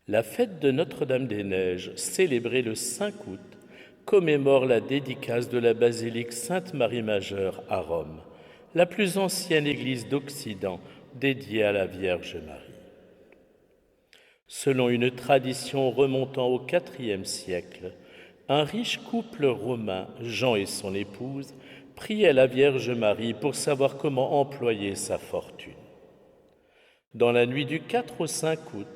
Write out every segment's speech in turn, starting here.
La fête de Notre-Dame-des-Neiges, célébrée le 5 août, commémore la dédicace de la basilique Sainte-Marie-Majeure à Rome, la plus ancienne église d'Occident dédiée à la Vierge Marie. Selon une tradition remontant au IVe siècle, un riche couple romain, Jean et son épouse, priait la Vierge Marie pour savoir comment employer sa fortune. Dans la nuit du 4 au 5 août,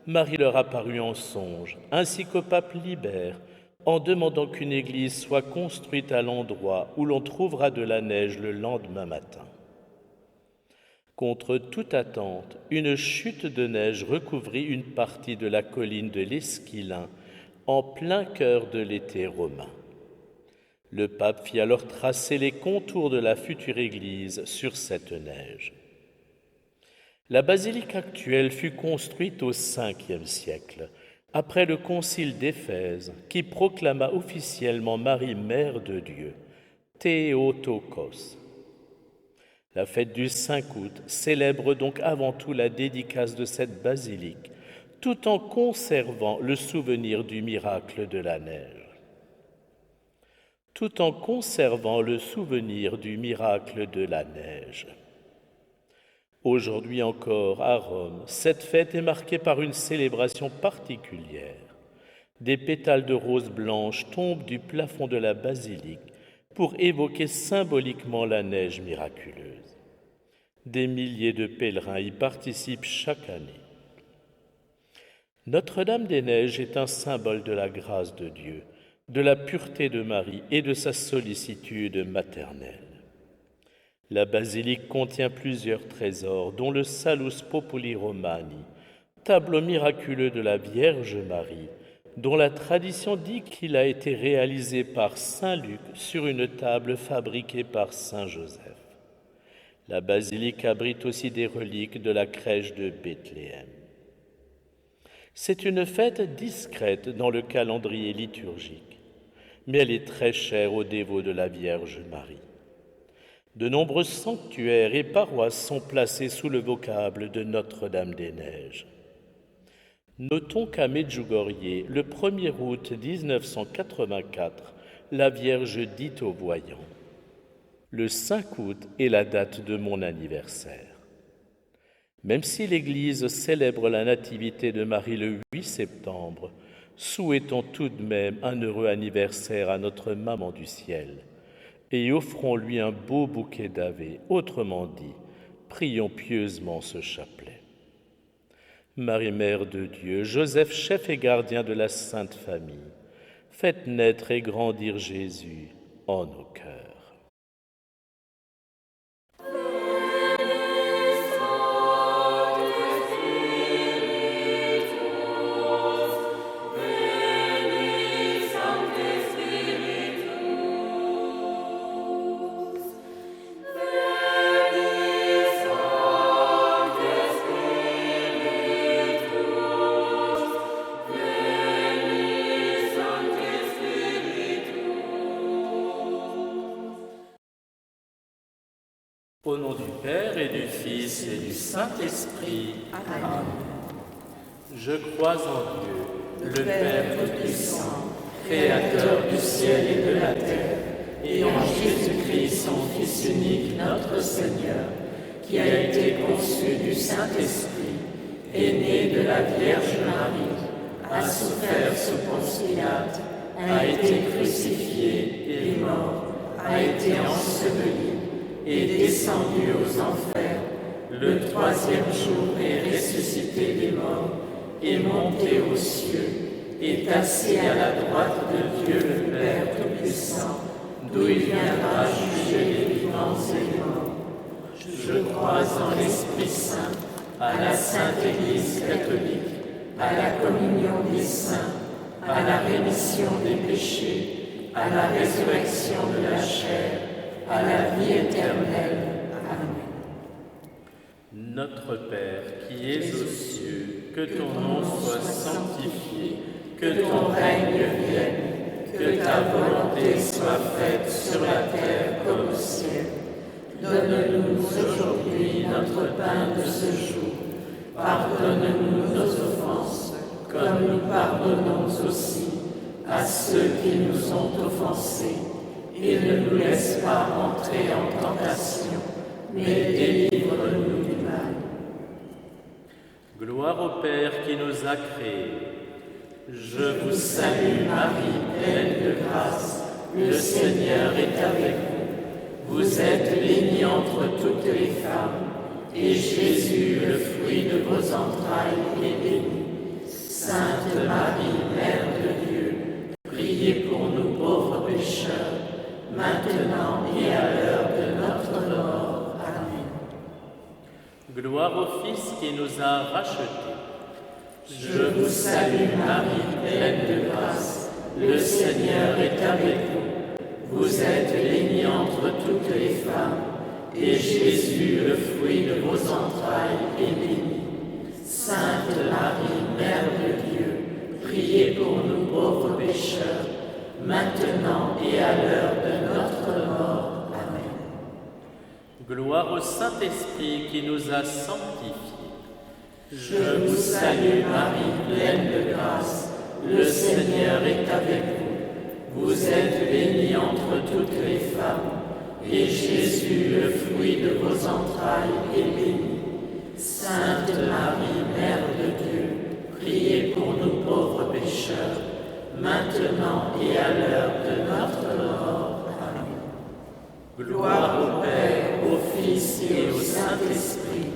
Marie leur apparut en songe, ainsi qu'au pape Libère, en demandant qu'une église soit construite à l'endroit où l'on trouvera de la neige le lendemain matin. Contre toute attente, une chute de neige recouvrit une partie de la colline de l'Esquilin, en plein cœur de l'été romain. Le pape fit alors tracer les contours de la future église sur cette neige. La basilique actuelle fut construite au Ve siècle, après le concile d'Éphèse, qui proclama officiellement Marie Mère de Dieu, Théotokos. La fête du 5 août célèbre donc avant tout la dédicace de cette basilique, tout en conservant le souvenir du miracle de la neige. Tout en conservant le souvenir du miracle de la neige. Aujourd'hui encore, à Rome, cette fête est marquée par une célébration particulière. Des pétales de rose blanche tombent du plafond de la basilique pour évoquer symboliquement la neige miraculeuse. Des milliers de pèlerins y participent chaque année. Notre-Dame-des-Neiges est un symbole de la grâce de Dieu, de la pureté de Marie et de sa sollicitude maternelle. La basilique contient plusieurs trésors, dont le Salus Populi Romani, tableau miraculeux de la Vierge Marie, dont la tradition dit qu'il a été réalisé par saint Luc sur une table fabriquée par saint Joseph. La basilique abrite aussi des reliques de la crèche de Bethléem. C'est une fête discrète dans le calendrier liturgique, mais elle est très chère aux dévots de la Vierge Marie. De nombreux sanctuaires et paroisses sont placés sous le vocable de Notre-Dame-des-Neiges. Notons qu'à Medjugorje, le 1er août 1984, la Vierge dit aux voyants « Le 5 août est la date de mon anniversaire ». Même si l'Église célèbre la nativité de Marie le 8 septembre, souhaitons tout de même un heureux anniversaire à notre Maman du ciel et offrons-lui un beau bouquet d'Ave, autrement dit, prions pieusement ce chapelet. Marie, Mère de Dieu, Joseph, chef et gardien de la Sainte Famille, faites naître et grandir Jésus en nos cœurs. Au nom du Père et du Fils et du Saint-Esprit. Amen. Je crois en Dieu, le Père Tout-Puissant, Créateur du ciel et de la terre, et en Jésus-Christ, son Fils unique, notre Seigneur, qui a été conçu du Saint-Esprit, est né de la Vierge Marie, a souffert sous Ponce Pilate, a été crucifié et mort, a été enseveli, est descendu aux enfers, le 3e jour est ressuscité des morts, est monté aux cieux, est assis à la droite de Dieu le Père Tout-Puissant, d'où il viendra juger les vivants et les morts. Je crois en l'Esprit Saint, à la Sainte Église catholique, à la communion des saints, à la rémission des péchés, à la résurrection de la chair, à la vie éternelle. Amen. Notre Père qui es aux cieux, que ton nom soit sanctifié, que ton règne vienne, que ta volonté soit faite sur la terre comme au ciel. Donne-nous aujourd'hui notre pain de ce jour. Pardonne-nous nos offenses, comme nous pardonnons aussi à ceux qui nous ont offensés. Et ne nous laisse pas entrer en tentation, mais délivre-nous du mal. Gloire au Père qui nous a créés. Je vous salue Marie, pleine de grâce, le Seigneur est avec vous. Vous êtes bénie entre toutes les femmes, et Jésus, le fruit de vos entrailles, est béni. Sainte Marie, Mère de Dieu, priez pour nous pauvres pécheurs, maintenant et à l'heure de notre mort. Amen. Gloire au Fils qui nous a rachetés. Je vous salue Marie, pleine de grâce, le Seigneur est avec vous. Vous êtes bénie entre toutes les femmes, et Jésus, le fruit de vos entrailles, est béni. Sainte Marie, Mère de Dieu, priez pour nous pauvres pécheurs, maintenant et à l'heure de notre mort. Amen. Gloire au Saint-Esprit qui nous a sanctifiés. Je vous salue Marie, pleine de grâce, le Seigneur est avec vous. Vous êtes bénie entre toutes les femmes, et Jésus, le fruit de vos entrailles, est béni. Sainte Marie, Mère de Dieu, priez pour nous pauvres pécheurs, maintenant et à l'heure de notre mort. Amen. Gloire au Père, au Fils et au Saint-Esprit,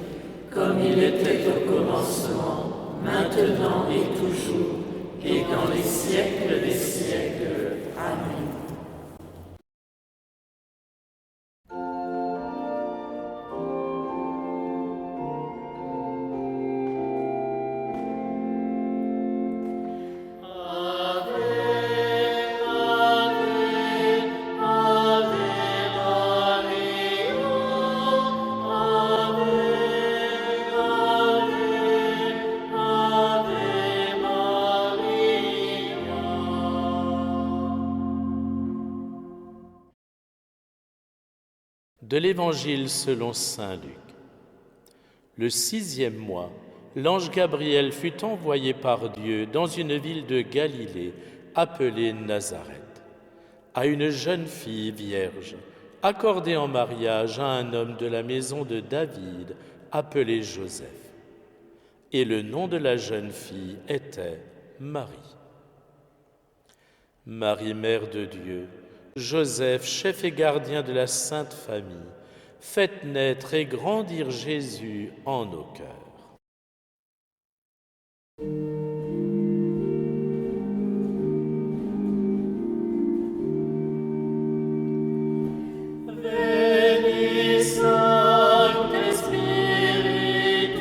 comme il était au commencement, maintenant et toujours, et dans les siècles des siècles. Amen. De l'Évangile selon saint Luc. Le 6e mois, l'ange Gabriel fut envoyé par Dieu dans une ville de Galilée appelée Nazareth, à une jeune fille vierge, accordée en mariage à un homme de la maison de David appelé Joseph. Et le nom de la jeune fille était Marie. Marie, Mère de Dieu, Joseph, chef et gardien de la Sainte Famille, faites naître et grandir Jésus en nos cœurs. Veni Sancte Spiritus,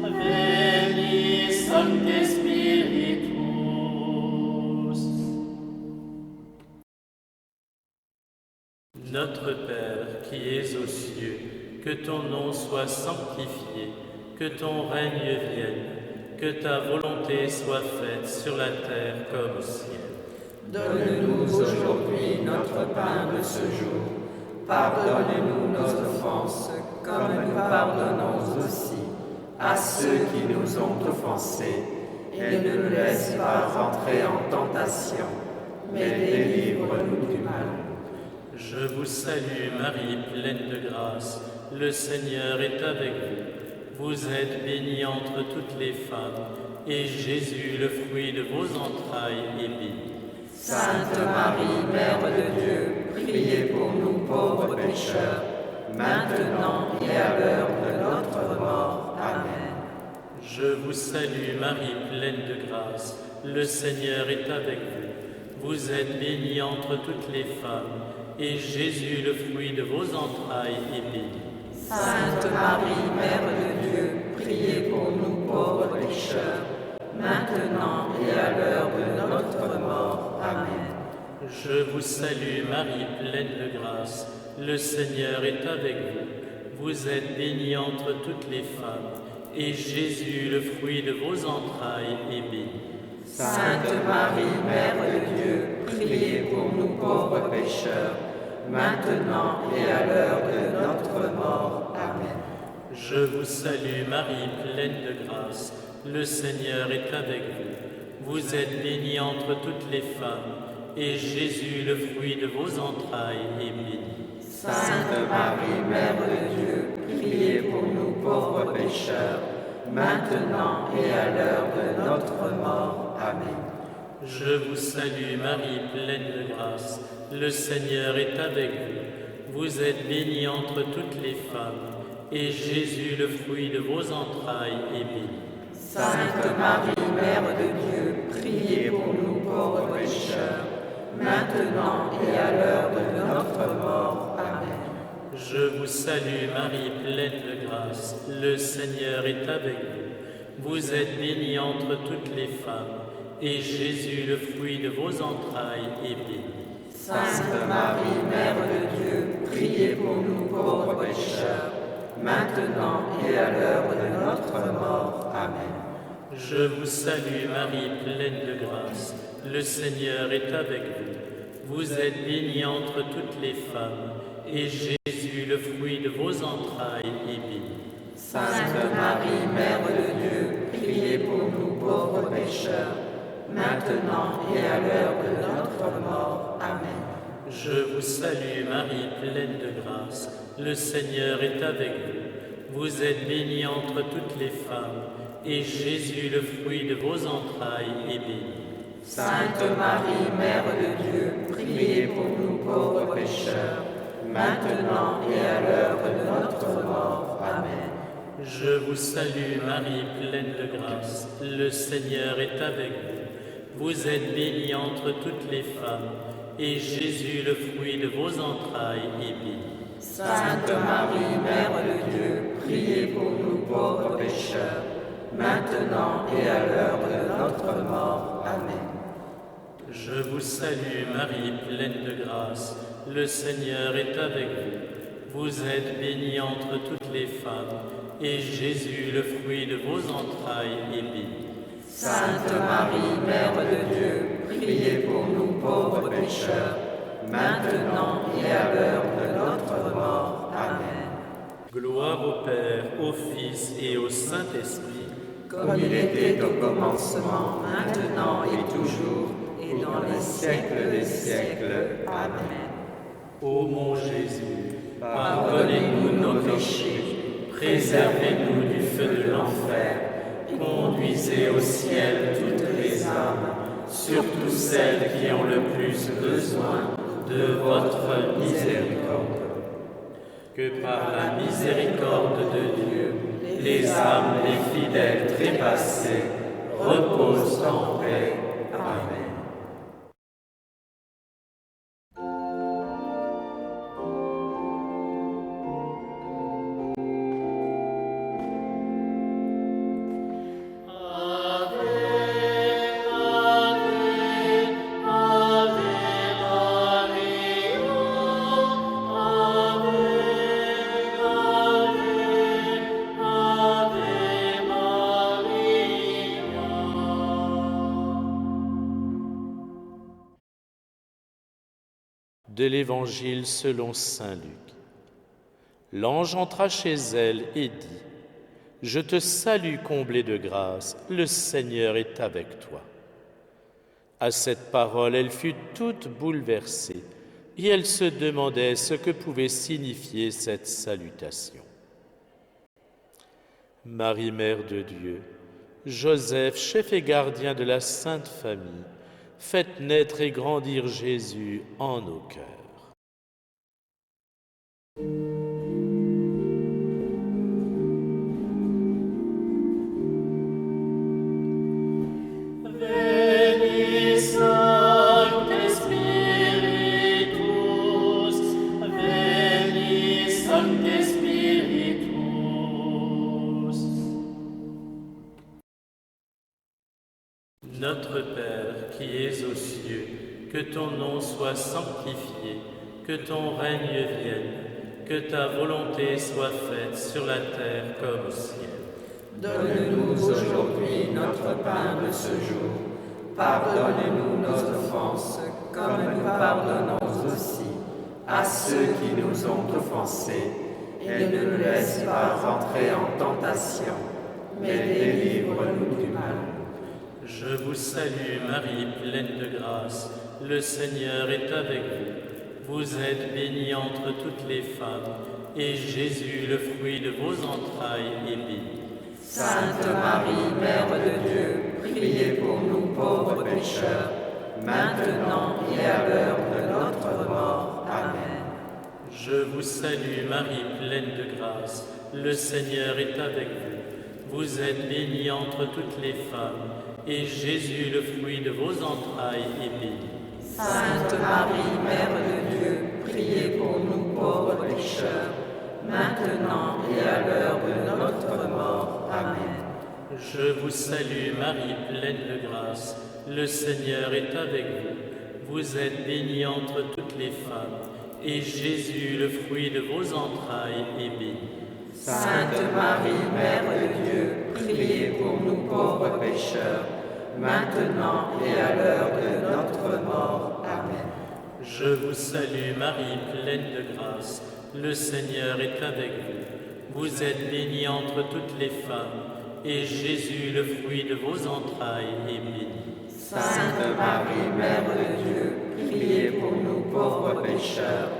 Veni Sancte Spiritus. Notre Père qui es aux cieux, que ton nom soit sanctifié, que ton règne vienne, que ta volonté soit faite sur la terre comme au ciel. Donne-nous aujourd'hui notre pain de ce jour. Pardonne-nous nos offenses, comme nous pardonnons aussi à ceux qui nous ont offensés. Et ne nous laisse pas entrer en tentation, mais délivre-nous du mal. Je vous salue Marie, pleine de grâce, le Seigneur est avec vous. Vous êtes bénie entre toutes les femmes, et Jésus, le fruit de vos entrailles, est béni. Sainte Marie, Mère de Dieu, priez pour nous pauvres pécheurs, maintenant et à l'heure de notre mort. Amen. Je vous salue Marie, pleine de grâce, le Seigneur est avec vous. Vous êtes bénie entre toutes les femmes, et Jésus, le fruit de vos entrailles, est béni. Sainte Marie, Mère de Dieu, priez pour nous pauvres pécheurs, maintenant et à l'heure de notre mort. Amen. Je vous salue Marie, pleine de grâce, le Seigneur est avec vous. Vous êtes bénie entre toutes les femmes, et Jésus, le fruit de vos entrailles, est béni. Sainte Marie, Mère de Dieu, priez pour nous pauvres pécheurs, maintenant et à l'heure de notre mort. Amen. Je vous salue Marie, pleine de grâce, le Seigneur est avec vous. Vous êtes bénie entre toutes les femmes, et Jésus, le fruit de vos entrailles, est béni. Sainte Marie, Mère de Dieu, priez pour nous pauvres pécheurs, maintenant et à l'heure de notre mort. Amen. Je vous salue Marie, pleine de grâce, le Seigneur est avec vous. Vous êtes bénie entre toutes les femmes, et Jésus, le fruit de vos entrailles, est béni. Sainte Marie, Mère de Dieu, priez pour nous pauvres pécheurs, maintenant et à l'heure de notre mort. Amen. Je vous salue Marie, pleine de grâce, le Seigneur est avec vous. Vous êtes bénie entre toutes les femmes, et Jésus, le fruit de vos entrailles, est béni. Sainte Marie, Mère de Dieu, priez pour nous pauvres pécheurs, maintenant et à l'heure de notre mort. Amen. Je vous salue Marie, pleine de grâce, le Seigneur est avec vous. Vous êtes bénie entre toutes les femmes, et Jésus, le fruit de vos entrailles, est béni. Sainte Marie, Mère de Dieu, priez pour nous pauvres pécheurs, maintenant et à l'heure de notre mort. Amen. Je vous salue Marie, pleine de grâce, le Seigneur est avec vous. Vous êtes bénie entre toutes les femmes, et Jésus, le fruit de vos entrailles, est béni. Sainte Marie, Mère de Dieu, priez pour nous pauvres pécheurs, maintenant et à l'heure de notre mort. Amen. Je vous salue Marie, pleine de grâce, le Seigneur est avec vous. Vous êtes bénie entre toutes les femmes, et Jésus, le fruit de vos entrailles, est béni. Sainte Marie, Mère de Dieu, priez pour nous pauvres pécheurs, maintenant et à l'heure de notre mort. Amen. Je vous salue Marie, pleine de grâce, le Seigneur est avec vous. Vous êtes bénie entre toutes les femmes, et Jésus, le fruit de vos entrailles, est béni. Sainte Marie, Mère de Dieu, priez pour nous pauvres pécheurs, maintenant et à l'heure de notre mort. Amen. Gloire au Père, au Fils et au Saint-Esprit, comme il était au commencement, maintenant et toujours, et dans les siècles des siècles. Amen. Ô mon Jésus, pardonnez-nous nos péchés, préservez-nous du feu de l'enfer, conduisez au ciel toutes les âmes, surtout celles qui ont le plus besoin de votre miséricorde. Que par la miséricorde de Dieu, les âmes des fidèles trépassés reposent en paix. Amen. De l'Évangile selon saint Luc. L'ange entra chez elle et dit : « Je te salue, comblée de grâce, le Seigneur est avec toi. » À cette parole, elle fut toute bouleversée, et elle se demandait ce que pouvait signifier cette salutation. Marie, Mère de Dieu, Joseph, chef et gardien de la Sainte Famille, faites naître et grandir Jésus en nos cœurs. Veni Sancte Spiritus, Veni Sancte Spiritus. Notre Père qui es aux cieux, que ton nom soit sanctifié, que ton règne vienne, que ta volonté soit faite sur la terre comme au ciel. Donne-nous aujourd'hui notre pain de ce jour. Pardonne-nous nos offenses, comme nous pardonnons aussi à ceux qui nous ont offensés. Et ne nous laisse pas entrer en tentation, mais délivre-nous du mal. Je vous salue Marie, pleine de grâce, le Seigneur est avec vous. Vous êtes bénie entre toutes les femmes, et Jésus, le fruit de vos entrailles, est béni. Sainte Marie, Mère de Dieu, priez pour nous pauvres pécheurs, maintenant et à l'heure de notre mort. Amen. Je vous salue Marie, pleine de grâce, le Seigneur est avec vous. Vous êtes bénie entre toutes les femmes, et Jésus, le fruit de vos entrailles, est béni. Sainte Marie, Mère de Dieu, priez pour nous pauvres pécheurs, maintenant et à l'heure de notre mort. Amen. Je vous salue Marie, pleine de grâce, le Seigneur est avec vous. Vous êtes bénie entre toutes les femmes, et Jésus, le fruit de vos entrailles, est béni. Sainte Marie, Mère de Dieu, priez pour nous pauvres pécheurs, maintenant et à l'heure de notre mort. Amen. Je vous salue Marie, pleine de grâce, le Seigneur est avec vous. Vous êtes bénie entre toutes les femmes, et Jésus, le fruit de vos entrailles, est béni. Sainte Marie, Mère de Dieu, priez pour nous pauvres pécheurs,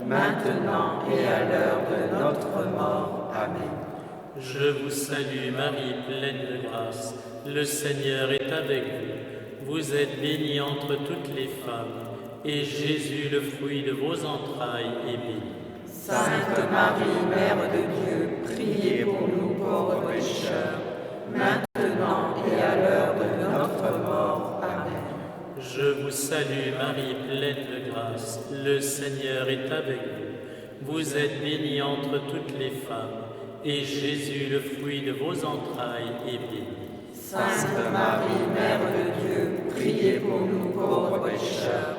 maintenant et à l'heure de notre mort. Amen. Je vous salue Marie, pleine de grâce, le Seigneur est avec vous. Vous êtes bénie entre toutes les femmes, et Jésus, le fruit de vos entrailles, est béni. Sainte Marie, Mère de Dieu, priez pour nous pauvres pécheurs, maintenant et à l'heure de notre mort. Amen. Je vous salue Marie, pleine de grâce, le Seigneur est avec vous. Vous êtes bénie entre toutes les femmes, et Jésus, le fruit de vos entrailles, est béni. Sainte Marie, Mère de Dieu, priez pour nous pauvres pécheurs,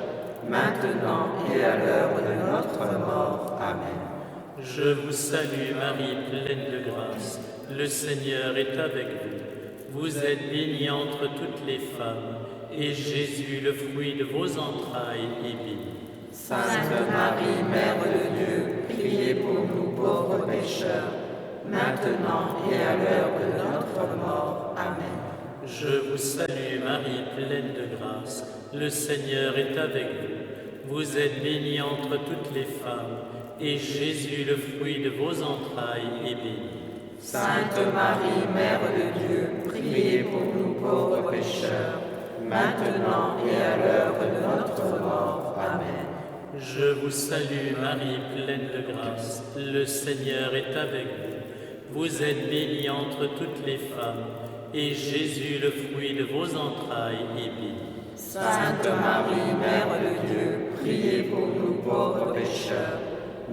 maintenant et à l'heure de notre mort. Amen. Je vous salue Marie, pleine de grâce, le Seigneur est avec vous. Vous êtes bénie entre toutes les femmes, et Jésus, le fruit de vos entrailles, est béni. Sainte Marie, Mère de Dieu, priez pour nous pauvres pécheurs, maintenant et à l'heure de notre mort. Amen. Je vous salue Marie, pleine de grâce, le Seigneur est avec vous. Vous êtes bénie entre toutes les femmes, et Jésus, le fruit de vos entrailles, est béni. Sainte Marie, Mère de Dieu, priez pour nous pauvres pécheurs, maintenant et à l'heure de notre mort. Amen. Je vous salue Marie, pleine de grâce, le Seigneur est avec vous. Vous êtes bénie entre toutes les femmes, et Jésus, le fruit de vos entrailles, est béni. Sainte Marie, Mère de Dieu, priez pour nous pauvres pécheurs,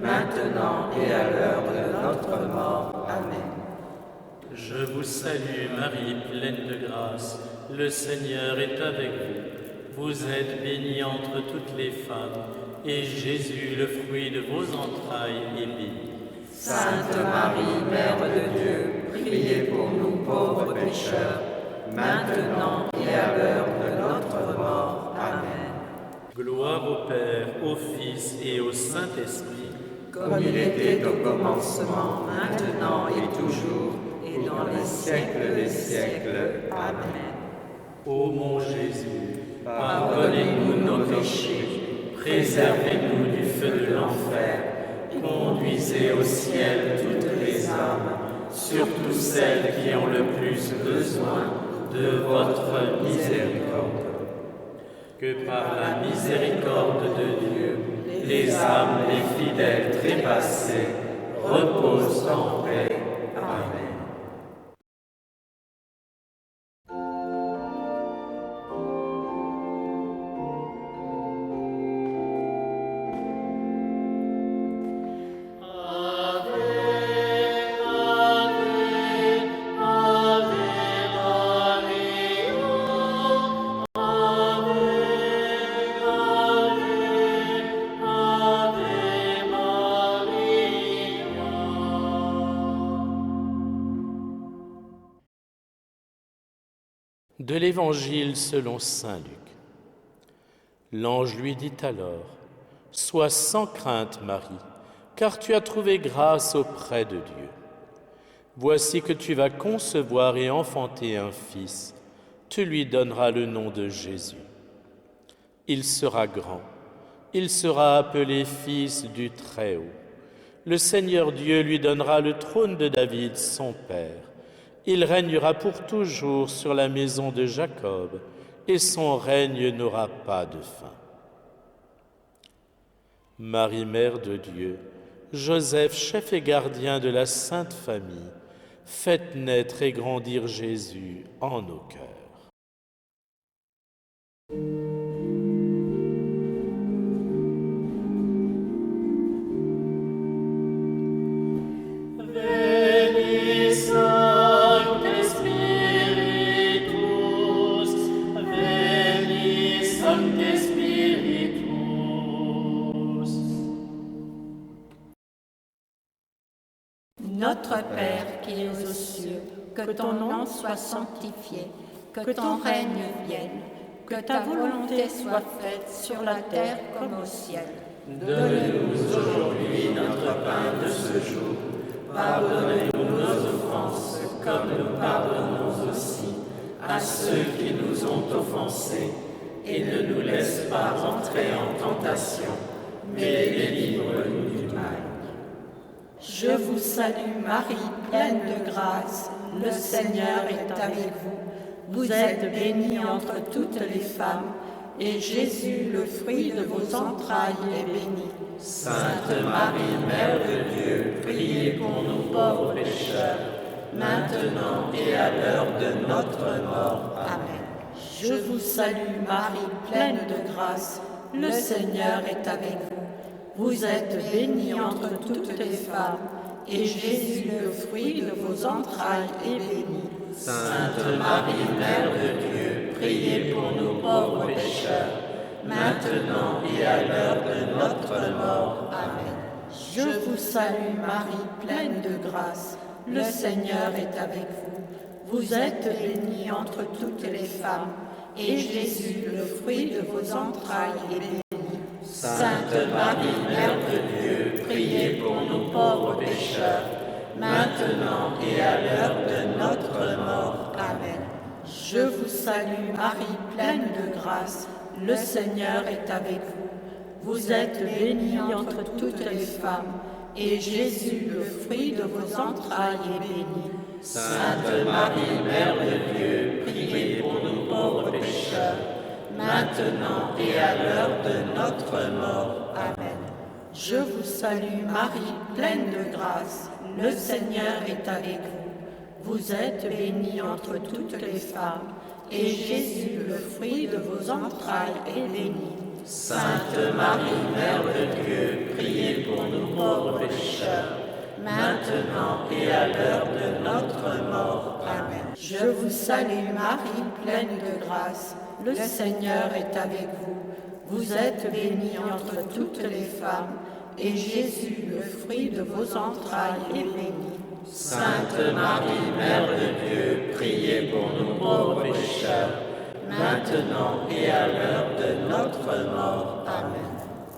maintenant et à l'heure de notre mort. Amen. Je vous salue Marie, pleine de grâce, le Seigneur est avec vous. Vous êtes bénie entre toutes les femmes, et Jésus, le fruit de vos entrailles, est béni. Sainte Marie, Mère de Dieu, priez pour nous pauvres pécheurs, maintenant et à l'heure de notre mort. Amen. Gloire au Père, au Fils et au Saint-Esprit, comme il était au commencement, maintenant et toujours, et dans les siècles des siècles. Amen. Ô mon Jésus, pardonnez-nous nos péchés, préservez-nous du feu de l'enfer, conduisez au ciel toutes les âmes, surtout celles qui ont le plus besoin de votre miséricorde. Que par la miséricorde de Dieu, les âmes des fidèles trépassés reposent en paix. Amen. De l'Évangile selon saint Luc. L'ange lui dit alors : « Sois sans crainte, Marie, car tu as trouvé grâce auprès de Dieu. Voici que tu vas concevoir et enfanter un fils. Tu lui donneras le nom de Jésus. Il sera grand. Il sera appelé Fils du Très-Haut. Le Seigneur Dieu lui donnera le trône de David, son père. Il régnera pour toujours sur la maison de Jacob, et son règne n'aura pas de fin. Marie, Mère de Dieu, Joseph, chef et gardien de la Sainte Famille, faites naître et grandir Jésus en nos cœurs. Notre Père qui es aux cieux, que ton nom soit sanctifié, que ton règne vienne, que ta volonté soit faite sur la terre comme au ciel. Donne-nous aujourd'hui notre pain de ce jour. Pardonne-nous nos offenses, comme nous pardonnons aussi à ceux qui nous ont offensés. Et ne nous laisse pas entrer en tentation, mais délivre-nous du mal. Je vous salue Marie, pleine de grâce, le Seigneur est avec vous. Vous êtes bénie entre toutes les femmes, et Jésus, le fruit de vos entrailles, est béni. Sainte Marie, Mère de Dieu, priez pour nous pauvres pécheurs, maintenant et à l'heure de notre mort. Amen. Je vous salue Marie, pleine de grâce, le Seigneur est avec vous. Vous êtes bénie entre toutes les femmes, et Jésus, le fruit de vos entrailles, est béni. Sainte Marie, Mère de Dieu, priez pour nous pauvres pécheurs, maintenant et à l'heure de notre mort. Amen. Je vous salue Marie, pleine de grâce, le Seigneur est avec vous. Vous êtes bénie entre toutes les femmes, et Jésus, le fruit de vos entrailles, est béni. Sainte Marie, Mère de Dieu, priez pour nous pauvres pécheurs, maintenant et à l'heure de notre mort. Amen. Je vous salue Marie, pleine de grâce, le Seigneur est avec vous. Vous êtes bénie entre toutes les femmes, et Jésus, le fruit de vos entrailles, est béni. Sainte Marie, Mère de Dieu, priez pour nous pauvres pécheurs, maintenant et à l'heure de notre mort. Amen. Je vous salue Marie, pleine de grâce, le Seigneur est avec vous. Vous êtes bénie entre toutes les femmes, et Jésus, le fruit de vos entrailles, est béni. Sainte Marie, Mère de Dieu, priez pour nous pauvres pécheurs, maintenant et à l'heure de notre mort. Amen. Je vous salue Marie, pleine de grâce, le Seigneur est avec vous. Vous êtes bénie entre toutes les femmes, et Jésus, le fruit de vos entrailles, est béni. Sainte Marie, Mère de Dieu, priez pour nous pauvres pécheurs, maintenant et à l'heure de notre mort. Amen.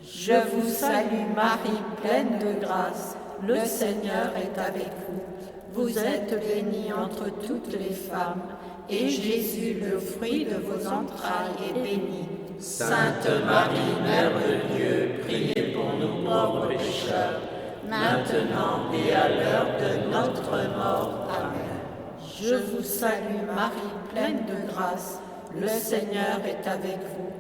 Je vous salue Marie, pleine de grâce, le Seigneur est avec vous. Vous êtes bénie entre toutes les femmes, et Jésus, le fruit de vos entrailles, est béni. Sainte Marie, Mère de Dieu, priez pour nous pauvres pécheurs, maintenant et à l'heure de notre mort. Amen. Je vous salue Marie, pleine de grâce, le Seigneur est avec vous.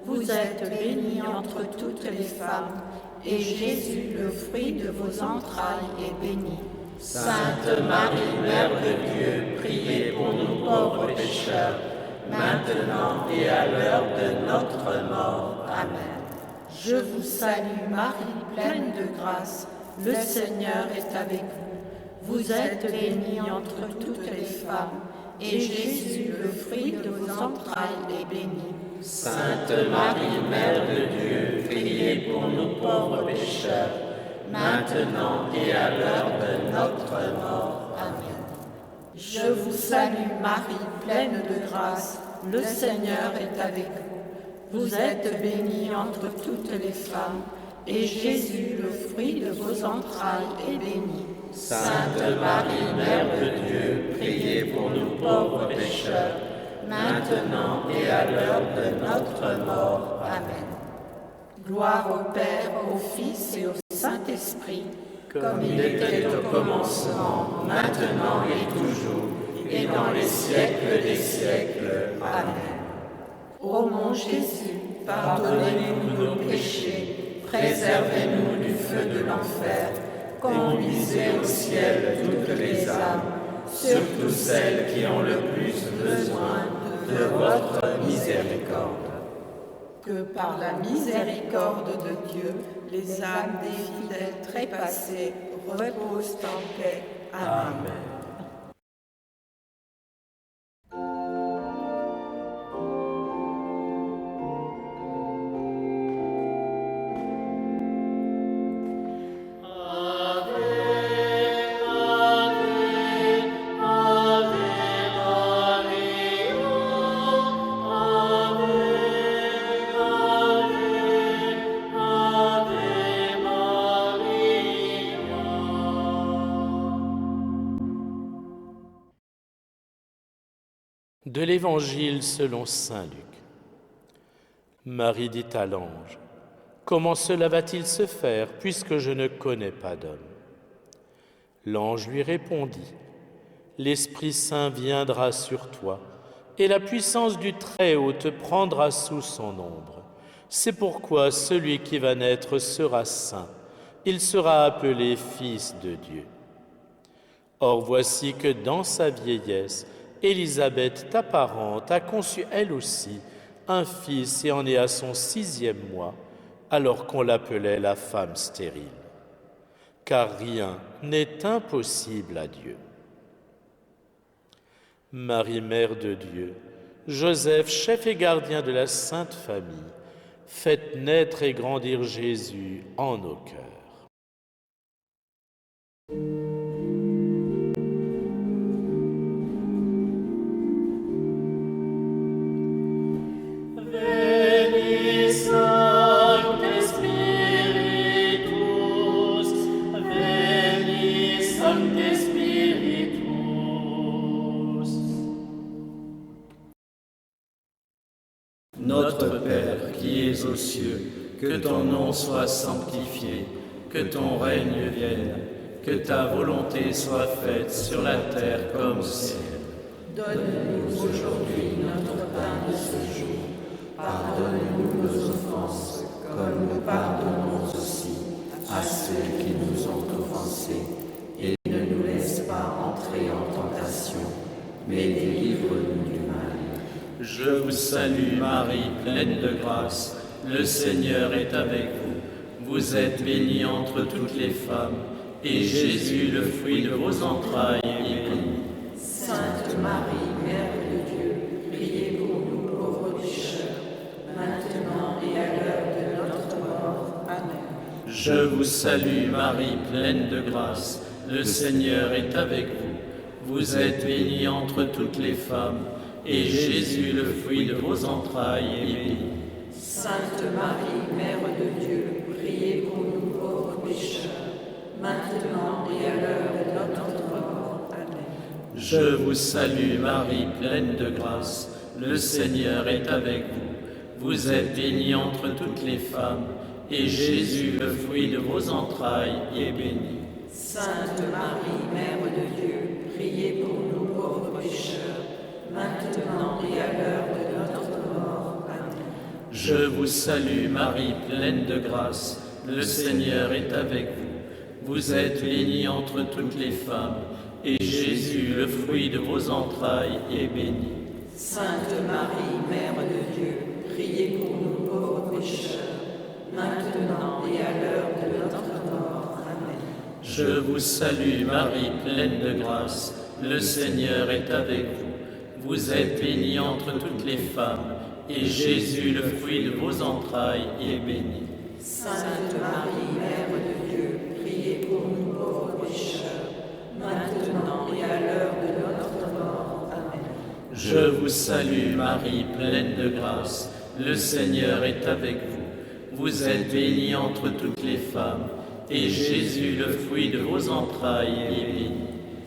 Vous êtes bénie entre toutes les femmes, et Jésus, le fruit de vos entrailles, est béni. Sainte Marie, Mère de Dieu, priez pour nous pauvres pécheurs, maintenant et à l'heure de notre mort. Amen. Je vous salue Marie, pleine de grâce, le Seigneur est avec vous. Vous êtes bénie entre toutes les femmes, et Jésus, le fruit de vos entrailles, est béni. Sainte Marie, Mère de Dieu, priez pour nous pauvres pécheurs, maintenant et à l'heure de notre mort. Amen. Je vous salue Marie, pleine de grâce, le Seigneur est avec vous. Vous êtes bénie entre toutes les femmes, et Jésus, le fruit de vos entrailles, est béni. Sainte Marie, Mère de Dieu, priez pour nous pauvres pécheurs, maintenant et à l'heure de notre mort. Amen. Gloire au Père, au Fils et au Saint-Esprit, Comme il était au commencement, maintenant et toujours, et dans les siècles des siècles. Amen. Ô mon Jésus, pardonnez-nous nos péchés, préservez-nous du feu de l'enfer, Conduisez au ciel toutes les âmes, surtout celles qui ont le plus besoin de votre miséricorde. que par la miséricorde de Dieu, les âmes des fidèles trépassés reposent en paix. Amen. De l'Évangile selon saint Luc. Marie dit à l'ange, « Comment cela va-t-il se faire, puisque je ne connais pas d'homme ?» L'ange lui répondit, « L'Esprit Saint viendra sur toi, et la puissance du Très-Haut te prendra sous son ombre. C'est pourquoi celui qui va naître sera saint, il sera appelé Fils de Dieu. Or voici que dans sa vieillesse, Élisabeth, ta parente, a conçu elle aussi un fils et en est à son 6e mois, alors qu'on l'appelait la femme stérile. Car rien n'est impossible à Dieu. Marie, Mère de Dieu, Joseph, chef et gardien de la Sainte Famille, faites naître et grandir Jésus en nos cœurs. Notre Père qui es aux cieux, que ton nom soit sanctifié, que ton règne vienne, que ta volonté soit faite sur la terre comme au ciel. Donne-nous aujourd'hui notre pain de ce jour. Pardonne-nous nos offenses, comme nous pardonnons aussi à ceux qui nous ont offensés. Et ne nous laisse pas entrer en tentation, mais délivre-nous du mal. Je vous salue Marie, pleine de grâce, le Seigneur est avec vous. Vous êtes bénie entre toutes les femmes, et Jésus, le fruit de vos entrailles, est béni. Sainte Marie, Mère de Dieu, priez pour nous pauvres pécheurs, maintenant et à l'heure de notre mort. Amen. Je vous salue Marie, pleine de grâce, le Seigneur est avec vous. Vous êtes bénie entre toutes les femmes, et Jésus, le fruit de vos entrailles, est béni. Sainte Marie, Mère de Dieu, priez pour nous pauvres pécheurs, maintenant et à l'heure de notre mort. Amen. Je vous salue Marie, pleine de grâce, le Seigneur est avec vous. Vous êtes bénie entre toutes les femmes, et Jésus, le fruit de vos entrailles, est béni. Sainte Marie, Mère de Dieu, priez pour nous pauvres pécheurs, maintenant et à l'heure de notre mort. Amen. Je vous salue Marie, pleine de grâce, le Seigneur est avec vous. Vous êtes bénie entre toutes les femmes, et Jésus, le fruit de vos entrailles, est béni. Sainte Marie, Mère de Dieu, priez pour nous pauvres pécheurs, maintenant et à l'heure de notre mort. Amen. Je vous salue Marie, pleine de grâce, le Seigneur est avec vous. Vous êtes bénie entre toutes les femmes, et Jésus, le fruit de vos entrailles, est béni. Sainte Marie, Mère de Dieu, priez pour nous pauvres pécheurs, maintenant et à l'heure de notre mort. Amen. Je vous salue Marie, pleine de grâce, le Seigneur est avec vous. Vous êtes bénie entre toutes les femmes, et Jésus, le fruit de vos entrailles, est béni.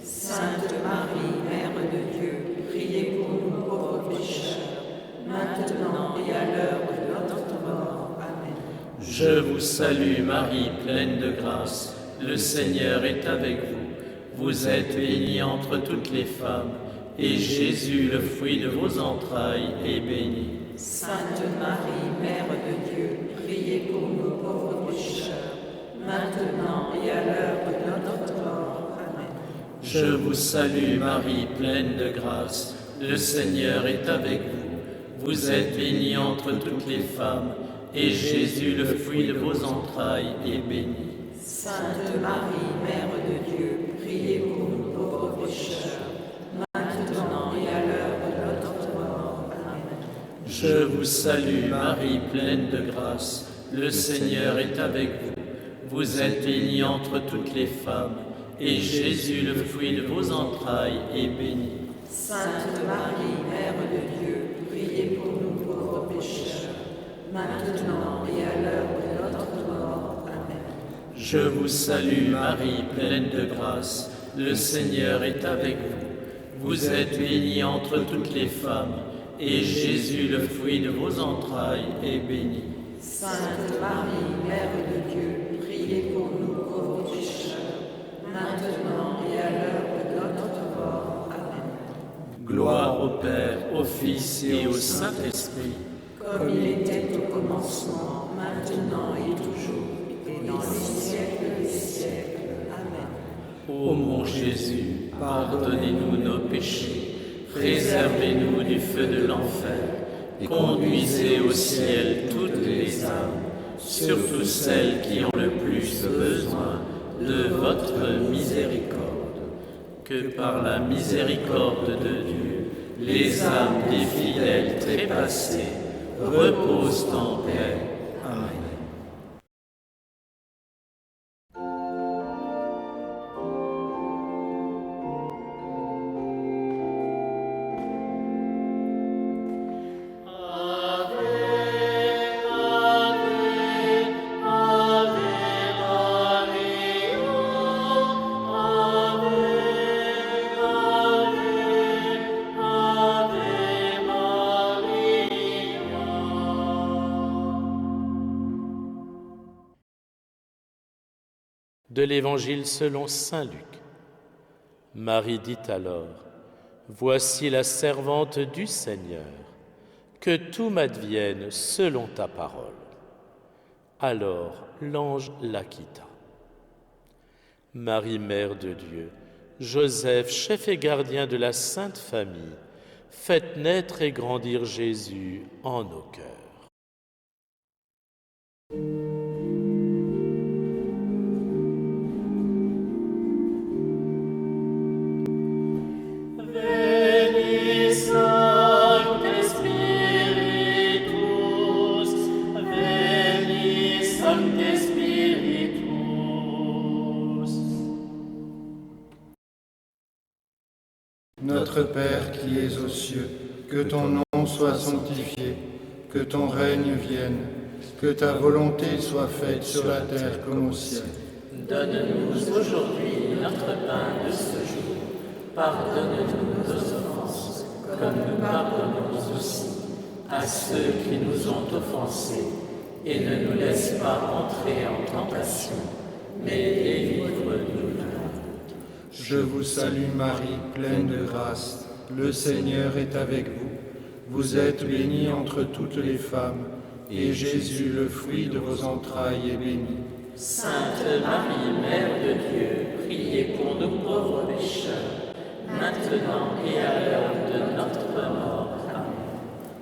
Sainte Marie, Mère de Dieu, priez pour nous pauvres pécheurs, maintenant et à l'heure de notre mort. Amen. Je vous salue Marie, pleine de grâce, le Seigneur est avec vous. Vous êtes bénie entre toutes les femmes, et Jésus, le fruit de vos entrailles, est béni. Sainte Marie, Mère de Dieu, priez pour nous pauvres pécheurs, maintenant et à l'heure de notre mort. Amen. Je vous salue Marie, pleine de grâce, le Seigneur est avec vous. Vous êtes bénie entre toutes les femmes, et Jésus, le fruit de vos entrailles, est béni. Sainte Marie, Mère de Dieu, priez pour nous pauvres pécheurs, maintenant et à l'heure de notre mort. Amen. Je vous salue Marie, pleine de grâce, le Seigneur est avec vous. Vous êtes bénie entre toutes les femmes, et Jésus, le fruit de vos entrailles, est béni. Sainte Marie, Mère de Dieu, priez pour nous pauvres pécheurs, maintenant et à l'heure de notre mort. Amen. Je vous salue Marie, pleine de grâce, le Seigneur est avec vous. Vous êtes bénie entre toutes les femmes, et Jésus, le fruit de vos entrailles, est béni. Sainte Marie, Mère de Dieu, priez pour nous pauvres pécheurs, maintenant et à l'heure de notre mort. Amen. Gloire au Père, au Fils et au Saint-Esprit, comme il était au commencement, maintenant et toujours, et dans les siècles des siècles. Amen. Ô mon Jésus, pardonnez-nous nos péchés, préservez-nous du feu de l'enfer, et conduisez au ciel toutes les âmes, surtout celles qui ont le plus besoin de votre miséricorde. Que par la miséricorde de Dieu, les âmes des fidèles trépassés reposent en paix. Amen. De l'Évangile selon saint Luc. Marie dit alors, « Voici la servante du Seigneur, que tout m'advienne selon ta parole. » Alors l'ange la quitta. Marie, Mère de Dieu, Joseph, chef et gardien de la Sainte Famille, faites naître et grandir Jésus en nos cœurs. Notre Père qui es aux cieux, que ton nom soit sanctifié, que ton règne vienne, que ta volonté soit faite sur la terre comme au ciel. Donne-nous aujourd'hui notre pain de ce jour. Pardonne-nous nos offenses, comme nous pardonnons aussi à ceux qui nous ont offensés. Et ne nous laisse pas entrer en tentation, mais délivre-nous du mal. Je vous salue Marie, pleine de grâce, le Seigneur est avec vous. Vous êtes bénie entre toutes les femmes, et Jésus, le fruit de vos entrailles, est béni. Sainte Marie, Mère de Dieu, priez pour nous pauvres pécheurs, maintenant et à l'heure de notre mort. Amen.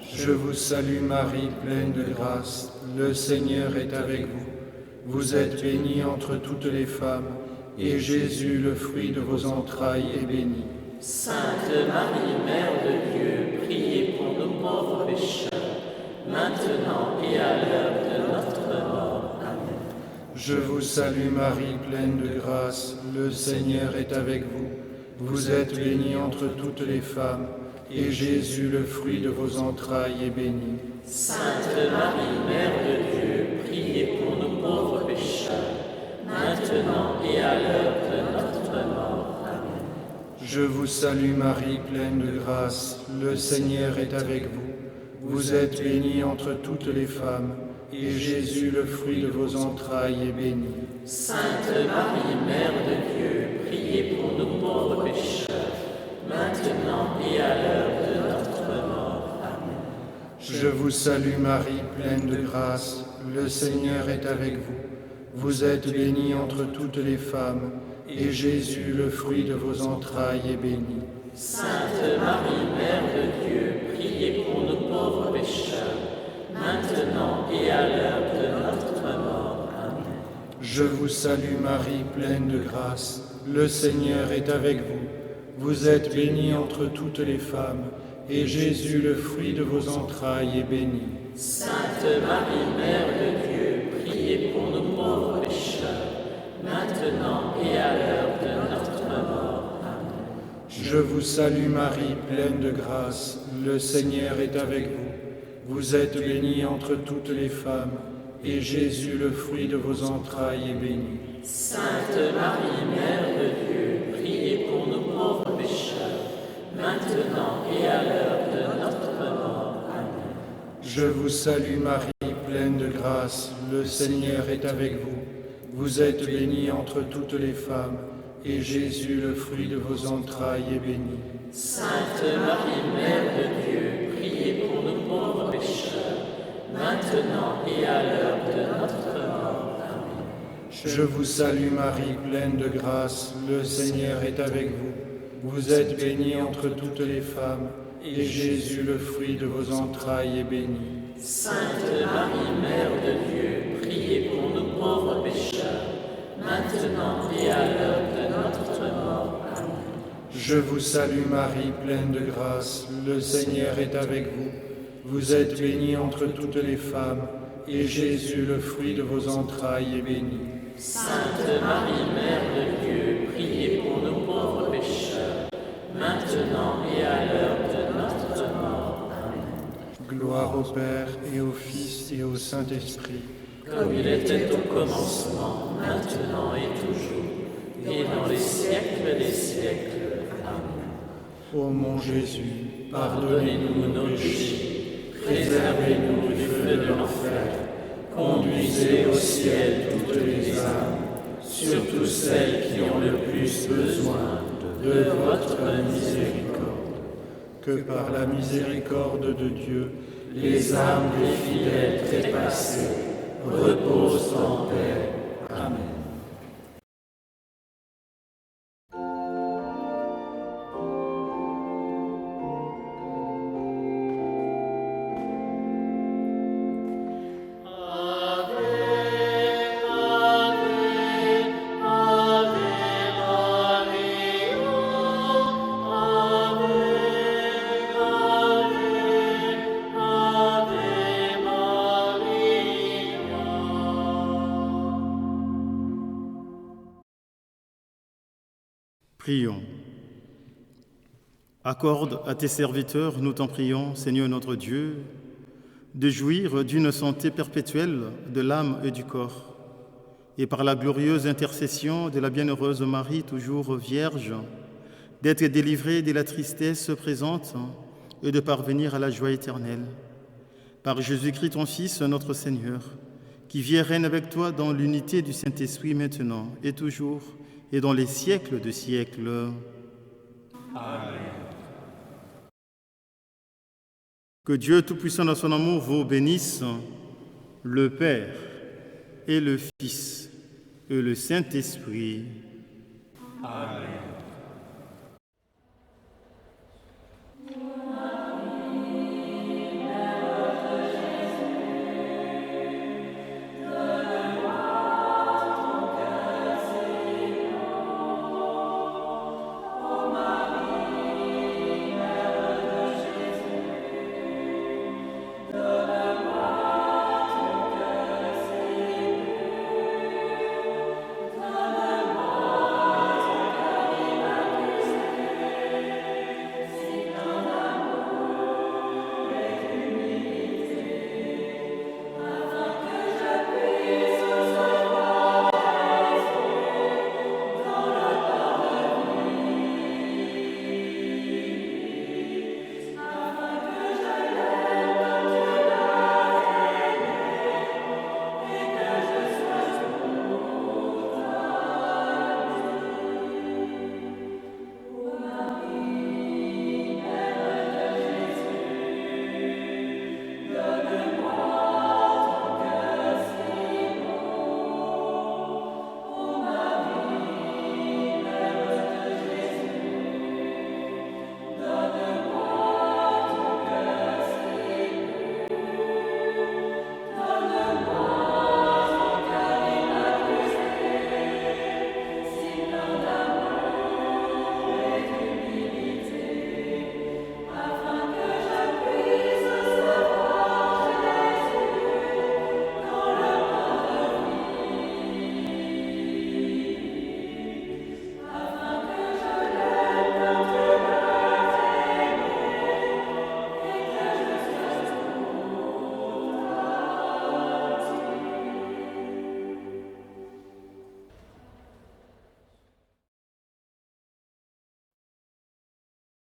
Je vous salue Marie, pleine de grâce, le Seigneur est avec vous. Vous êtes bénie entre toutes les femmes, et Jésus, le fruit de vos entrailles, est béni. Sainte Marie, Mère de Dieu, priez pour nous pauvres pécheurs, maintenant et à l'heure de notre mort. Amen. Je vous salue Marie, pleine de grâce, le Seigneur est avec vous. Vous êtes bénie entre toutes les femmes, et Jésus, le fruit de vos entrailles, est béni. Sainte Marie, Mère de Dieu, priez pour nous pauvres pécheurs, maintenant et à l'heure de notre mort. Amen. Je vous salue Marie, pleine de grâce, le Seigneur est avec vous. Vous êtes bénie entre toutes les femmes, et Jésus, le fruit de vos entrailles, est béni. Sainte Marie, Mère de Dieu, priez pour nous pauvres pécheurs, maintenant et à l'heure de notre mort. Amen. Je vous salue Marie, pleine de grâce, le Seigneur est avec vous. Vous êtes bénie entre toutes les femmes, et Jésus, le fruit de vos entrailles, est béni. Sainte Marie, Mère de Dieu, priez pour nous pauvres pécheurs, maintenant et à l'heure de notre mort. Amen. Je vous salue Marie, pleine de grâce, le Seigneur est avec vous. Vous êtes bénie entre toutes les femmes, et Jésus, le fruit de vos entrailles, est béni. Sainte Marie, Mère de Dieu, priez pour nous pauvres pécheurs, maintenant et à l'heure de notre mort. Amen. Je vous salue Marie, pleine de grâce, le Seigneur est avec vous. Vous êtes bénie entre toutes les femmes, et Jésus, le fruit de vos entrailles, est béni. Sainte Marie, Mère de Dieu, priez pour nous pauvres pécheurs, maintenant et à l'heure de notre mort. Amen. Je vous salue Marie, pleine de grâce, le Seigneur est avec vous. Vous êtes bénie entre toutes les femmes, et Jésus, le fruit de vos entrailles, est béni. Sainte Marie, Mère de Dieu, priez pour nous pauvres pécheurs, maintenant et à l'heure de notre mort. Amen. Je vous salue Marie, pleine de grâce, le Seigneur est avec vous. Vous êtes bénie entre toutes les femmes, et Jésus, le fruit de vos entrailles, est béni. Sainte Marie, Mère de Dieu, priez pour nous pauvres pécheurs, maintenant et à l'heure de notre mort. Amen. Je vous salue Marie, pleine de grâce, le Seigneur est avec vous. Vous êtes bénie entre toutes les femmes, et Jésus, le fruit de vos entrailles, est béni. Sainte Marie, Mère de Dieu, priez pour nous pauvres pécheurs, maintenant et à l'heure de notre mort. Amen. Gloire au Père, et au Fils, et au Saint-Esprit. Comme il était au commencement, maintenant et toujours, et dans les siècles des siècles. Amen. Ô mon Jésus, Pardonnez-nous nos péchés, préservez-nous du feu de l'enfer, conduisez au ciel toutes les âmes, surtout celles qui ont le plus besoin de votre miséricorde. que par la miséricorde de Dieu, Les âmes des fidèles trépassés reposent en paix. Amen. Prions. Accorde à tes serviteurs, nous t'en prions, Seigneur notre Dieu, de jouir d'une santé perpétuelle de l'âme et du corps, et par la glorieuse intercession de la bienheureuse Marie, toujours vierge, d'être délivrés de la tristesse présente et de parvenir à la joie éternelle. Par Jésus-Christ, ton Fils, notre Seigneur, qui vit et règne avec toi dans l'unité du Saint-Esprit maintenant et toujours, et dans les siècles de siècles. Amen. Que Dieu Tout-Puissant dans son amour vous bénisse, le Père et le Fils et le Saint-Esprit. Amen.